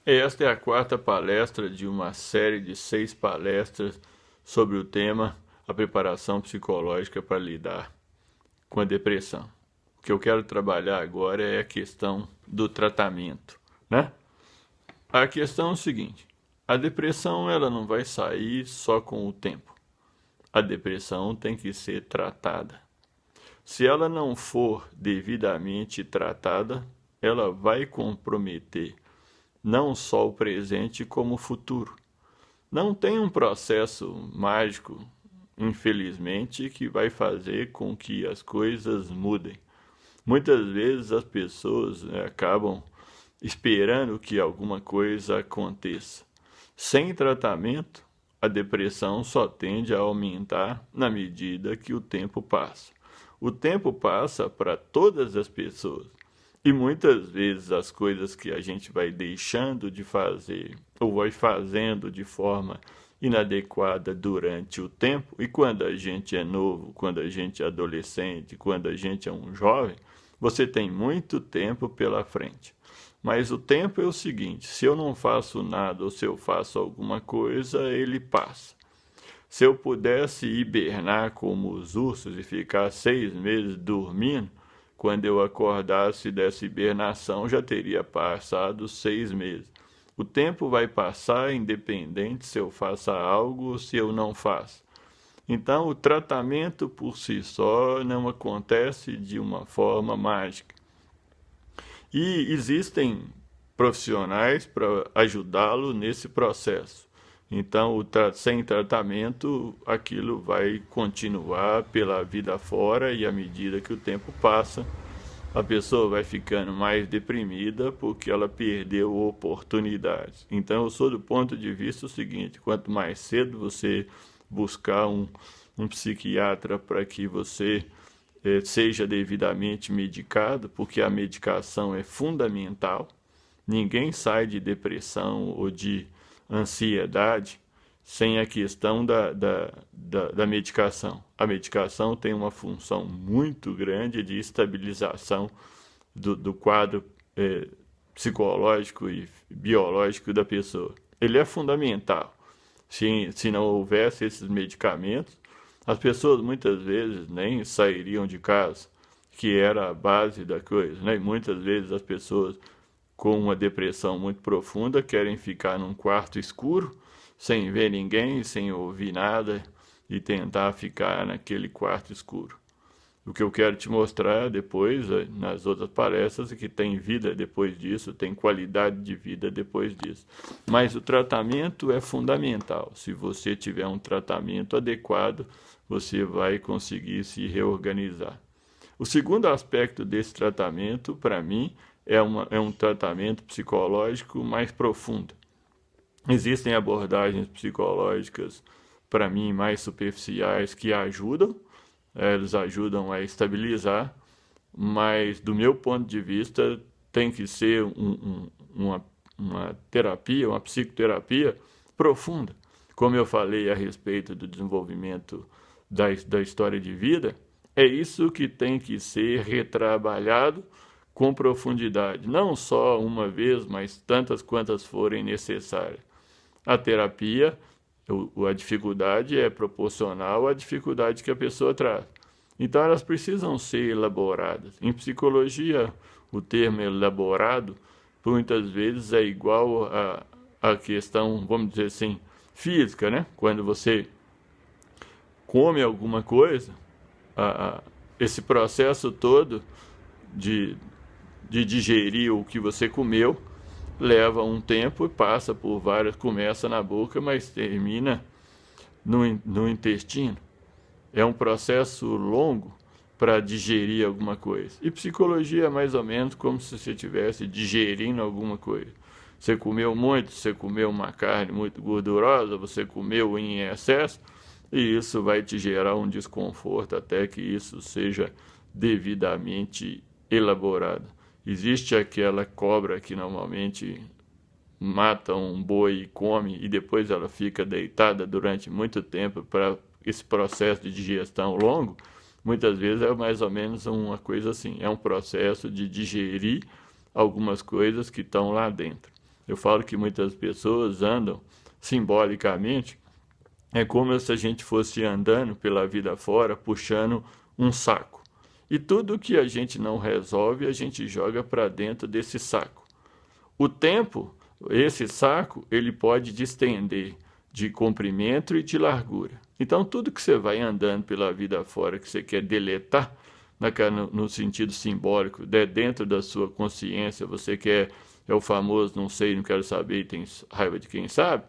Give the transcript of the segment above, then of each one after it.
Esta é a quarta palestra de uma série de 6 palestras sobre o tema a preparação psicológica para lidar com a depressão. O que eu quero trabalhar agora é a questão do tratamento, né? A questão é o seguinte: a depressão ela não vai sair só com o tempo. A depressão tem que ser tratada. Se ela não for devidamente tratada, ela vai comprometer não só o presente como o futuro. Não tem um processo mágico, infelizmente, que vai fazer com que as coisas mudem. Muitas vezes as pessoas acabam esperando que alguma coisa aconteça. Sem tratamento, a depressão só tende a aumentar na medida que o tempo passa. O tempo passa para todas as pessoas. E muitas vezes as coisas que a gente vai deixando de fazer ou vai fazendo de forma inadequada durante o tempo, e quando a gente é novo, quando a gente é adolescente, quando a gente é um jovem, você tem muito tempo pela frente. Mas o tempo é o seguinte: se eu não faço nada ou se eu faço alguma coisa, ele passa. Se eu pudesse hibernar como os ursos e ficar 6 meses dormindo, quando eu acordasse dessa hibernação já teria passado 6 meses. O tempo vai passar independente se eu faça algo ou se eu não faço. Então, o tratamento por si só não acontece de uma forma mágica. E existem profissionais para ajudá-lo nesse processo. Então, sem tratamento, aquilo vai continuar pela vida fora, e à medida que o tempo passa, a pessoa vai ficando mais deprimida porque ela perdeu oportunidades. Então, eu sou do ponto de vista o seguinte: quanto mais cedo você buscar um psiquiatra para que você seja devidamente medicado, porque a medicação é fundamental. Ninguém sai de depressão ou de ansiedade sem a questão da medicação. A medicação tem uma função muito grande de estabilização do quadro psicológico e biológico da pessoa. Ele é fundamental. Se não houvesse esses medicamentos, as pessoas muitas vezes nem sairiam de casa, que era a base da coisa, né? E muitas vezes as pessoas com uma depressão muito profunda querem ficar num quarto escuro, sem ver ninguém, sem ouvir nada, e tentar ficar naquele quarto escuro. O que eu quero te mostrar depois, nas outras palestras, é que tem vida depois disso, tem qualidade de vida depois disso. Mas o tratamento é fundamental. Se você tiver um tratamento adequado, você vai conseguir se reorganizar. O segundo aspecto desse tratamento, para mim, é um tratamento psicológico mais profundo. Existem abordagens psicológicas, para mim, mais superficiais que ajudam, eles ajudam a estabilizar, mas do meu ponto de vista tem que ser uma terapia, uma psicoterapia profunda. Como eu falei a respeito do desenvolvimento da história de vida, é isso que tem que ser retrabalhado com profundidade, não só uma vez, mas tantas quantas forem necessárias. A terapia, a dificuldade é proporcional à dificuldade que a pessoa traz. Então elas precisam ser elaboradas. Em psicologia, o termo elaborado muitas vezes é igual a questão, vamos dizer assim, física, né? Quando você come alguma coisa, esse processo todo de, de digerir o que você comeu leva um tempo e passa por várias, começa na boca, mas termina no intestino. É um processo longo para digerir alguma coisa. E psicologia é mais ou menos como se você estivesse digerindo alguma coisa. Você comeu muito, você comeu uma carne muito gordurosa, você comeu em excesso, e isso vai te gerar um desconforto até que isso seja devidamente elaborado. Existe aquela cobra que normalmente mata um boi e come, e depois ela fica deitada durante muito tempo para esse processo de digestão longo. Muitas vezes é mais ou menos uma coisa assim, é um processo de digerir algumas coisas que estão lá dentro. Eu falo que muitas pessoas andam simbolicamente, é como se a gente fosse andando pela vida fora, puxando um saco. E tudo que a gente não resolve, a gente joga para dentro desse saco. O tempo, esse saco, ele pode distender de comprimento e de largura. Então, tudo que você vai andando pela vida fora, que você quer deletar, no sentido simbólico, dentro da sua consciência, você quer, é o famoso não sei, não quero saber e tem raiva de quem sabe,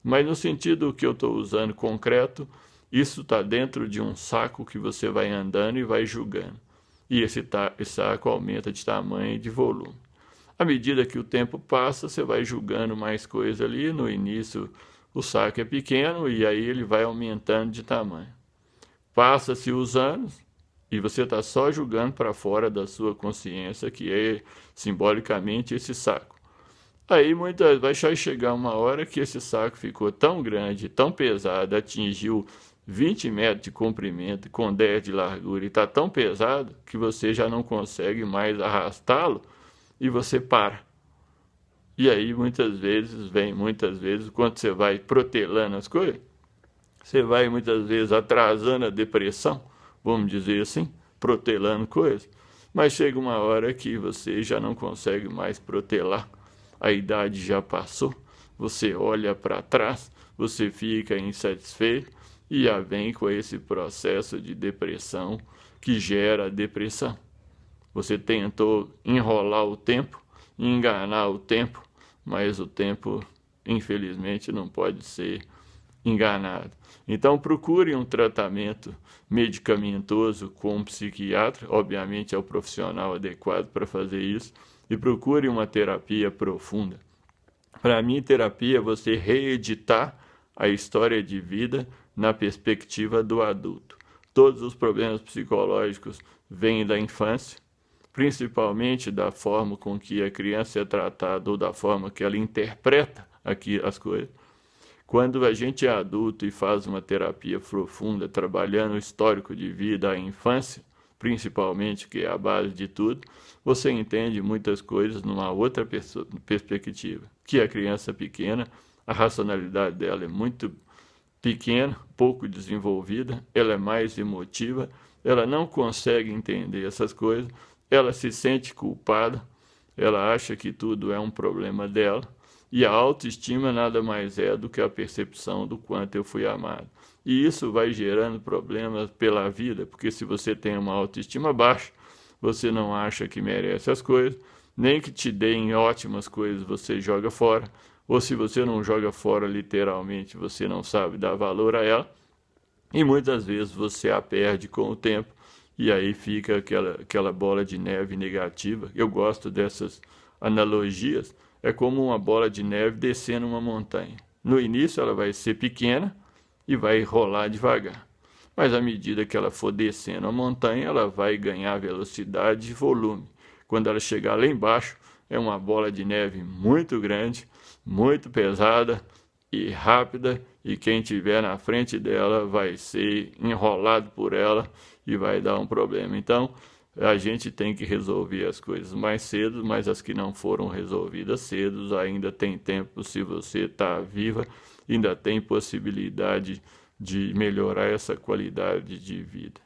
mas no sentido que eu estou usando concreto, isso está dentro de um saco que você vai andando e vai julgando. E esse saco aumenta de tamanho e de volume. À medida que o tempo passa, você vai julgando mais coisa ali. No início, o saco é pequeno e aí ele vai aumentando de tamanho. Passa-se os anos e você está só julgando para fora da sua consciência, que é simbolicamente esse saco. Aí vai chegar uma hora que esse saco ficou tão grande, tão pesado, atingiu 20 metros de comprimento, com 10 de largura, e está tão pesado que você já não consegue mais arrastá-lo e você para. E aí muitas vezes, quando você vai protelando as coisas, você vai muitas vezes atrasando a depressão, vamos dizer assim, protelando coisas, mas chega uma hora que você já não consegue mais protelar, a idade já passou, você olha para trás, você fica insatisfeito e já vem com esse processo de depressão que gera depressão. Você tentou enrolar o tempo, enganar o tempo, mas o tempo, infelizmente, não pode ser enganado. Então procure um tratamento medicamentoso com um psiquiatra, obviamente é o profissional adequado para fazer isso, e procure uma terapia profunda. Para mim, terapia é você reeditar a história de vida na perspectiva do adulto. Todos os problemas psicológicos vêm da infância, principalmente da forma com que a criança é tratada ou da forma que ela interpreta as coisas. Quando a gente é adulto e faz uma terapia profunda, trabalhando o histórico de vida, a infância, principalmente, que é a base de tudo, você entende muitas coisas numa outra perspectiva. Que a criança pequena, a racionalidade dela é muito pequena, pouco desenvolvida, ela é mais emotiva, ela não consegue entender essas coisas, ela se sente culpada, ela acha que tudo é um problema dela, e a autoestima nada mais é do que a percepção do quanto eu fui amado. E isso vai gerando problemas pela vida, porque se você tem uma autoestima baixa, você não acha que merece as coisas, nem que te deem ótimas coisas você joga fora, ou se você não joga fora literalmente, você não sabe dar valor a ela, e muitas vezes você a perde com o tempo, e aí fica aquela bola de neve negativa. Eu gosto dessas analogias, é como uma bola de neve descendo uma montanha. No início ela vai ser pequena e vai rolar devagar. Mas à medida que ela for descendo a montanha, ela vai ganhar velocidade e volume. Quando ela chegar lá embaixo, é uma bola de neve muito grande, muito pesada e rápida, e quem estiver na frente dela vai ser enrolado por ela e vai dar um problema. Então, a gente tem que resolver as coisas mais cedo, mas as que não foram resolvidas cedo, ainda tem tempo. Se você está viva, ainda tem possibilidade de melhorar essa qualidade de vida.